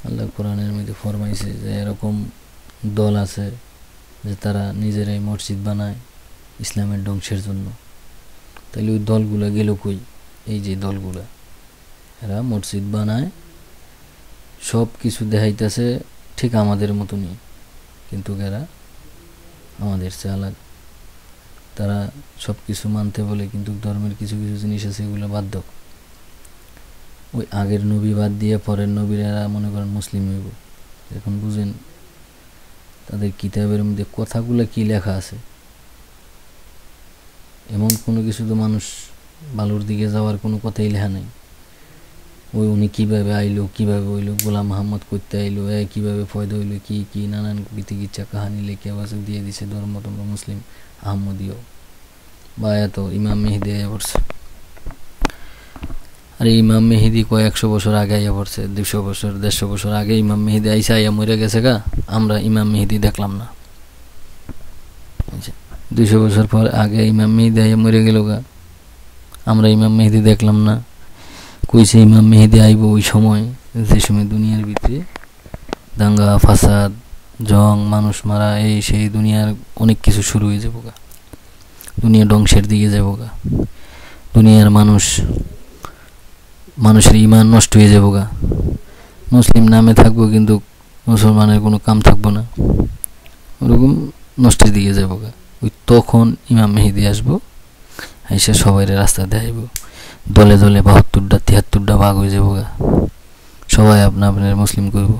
আল্লাহ কোরআনের মধ্যে ফরমাইছে যে এরকম দল আছে যে তারা নিজেরাই মসজিদ বানায় ইসলামের ধ্বংসের জন্য। তাহলে ওই দলগুলা গেল কই? এই যে দলগুলা, এরা মসজিদ বানায়, সব কিছু দেখাইতেছে ঠিক আমাদের মতনই, কিন্তু এরা আমাদের চেয়ে আলাদা। তারা সব কিছু মানতে বলে, কিন্তু ধর্মের কিছু কিছু জিনিস আছে এগুলো বাদ দাও। ওই আগের নবী বাদ দিয়ে পরের নবীরা মনে করেন মুসলিম হইব। এখন বুঝেন তাদের কিতাবের মধ্যে কথাগুলো কি লেখা আছে। এমন কোনো কিছু তো মানুষ ভালোর দিকে যাওয়ার কোনো কথাই লেখা নাই। ওই উনি কীভাবে আইলো, কীভাবে হইলো, গোলাম মোহাম্মদ করতে আইলো, কীভাবে ফয়দা হইলো, কি কি নানান গীতিগিচ্ছা কাহানি লেখে আবার দিয়ে দিছে ধর্ম তোমরা মুসলিম আহমদীয় বা এত ইমাম মেহেদি আয়া পড়ছে। আরে ইমাম মেহেদি কয় 100 বছর আগে আইয়া পড়ছে, 200 বছর 150 বছর আগে ইমাম মেহেদি আইসা আইয়া মরে গেছে গা। আমরা ইমাম মেহেদি দেখলাম না। 200 বছর পর আগে ইমাম মেহেদি আইয়া মরে গেল গা, আমরা ইমাম মেহেদি দেখলাম না। কইছে ইমাম মেহেদি আইব ওই সময়, যে সময় দুনিয়ার ভিতরে দাঙ্গা ফাসাদ জং মানুষ মারা এই সেই দুনিয়ার অনেক কিছু শুরু হয়ে যাবো গা, দুনিয়া ধ্বংসের দিকে যাবো গা, দুনিয়ার মানুষের ইমান নষ্ট হয়ে যাবো গা, মুসলিম নামে থাকবো কিন্তু মুসলমানের কোনো কাম থাকবো না, ওরকম নষ্টের দিকে যাবো গা। ওই তখন ইমাম মেহেদি আসবো, এসে সবাই রাস্তা দেখাইব, দলে দলে 72টা 73টা ভাগ হয়ে যাবো গা, সবাই আপনার মুসলিম করব।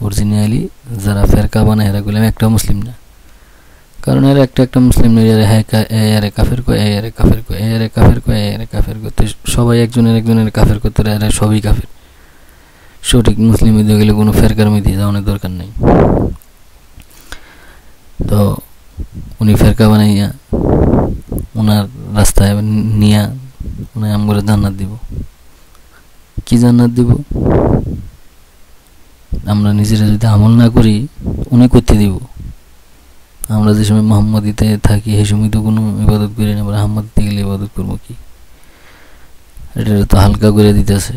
অরিজিনালি যারা ফেরকা বানায় এরা করলাম একটা মুসলিম না, কারণ এরা একটা মুসলিম নয়, এরে কাফের কয়, এরে কাফের কয়, এরে কাফের কয়, এরে কাফের করতে সবাই একজনের কাফের করতে, এরা সবই কাফের। সঠিক মুসলিম হইতে গেলে কোনো ফেরকার মধ্যে যাওয়ানোর দরকার নেই। তো উনি ফেরকা বানাইয়া ওনার রাস্তায় নিয়া উনি আমগরে জান্নাত দিব। কি জান্নাত দিব? আমরা নিজেরা যদি আমল না করি উনি করতে দিব। আমরা যে সময় মোহাম্মদীতে থাকি সেই সময় তো কোনো ইবাদত করি না, আবার আহমদীতে গেলে ইবাদত করবো কি? এটা তো হালকা করে দিতেছে।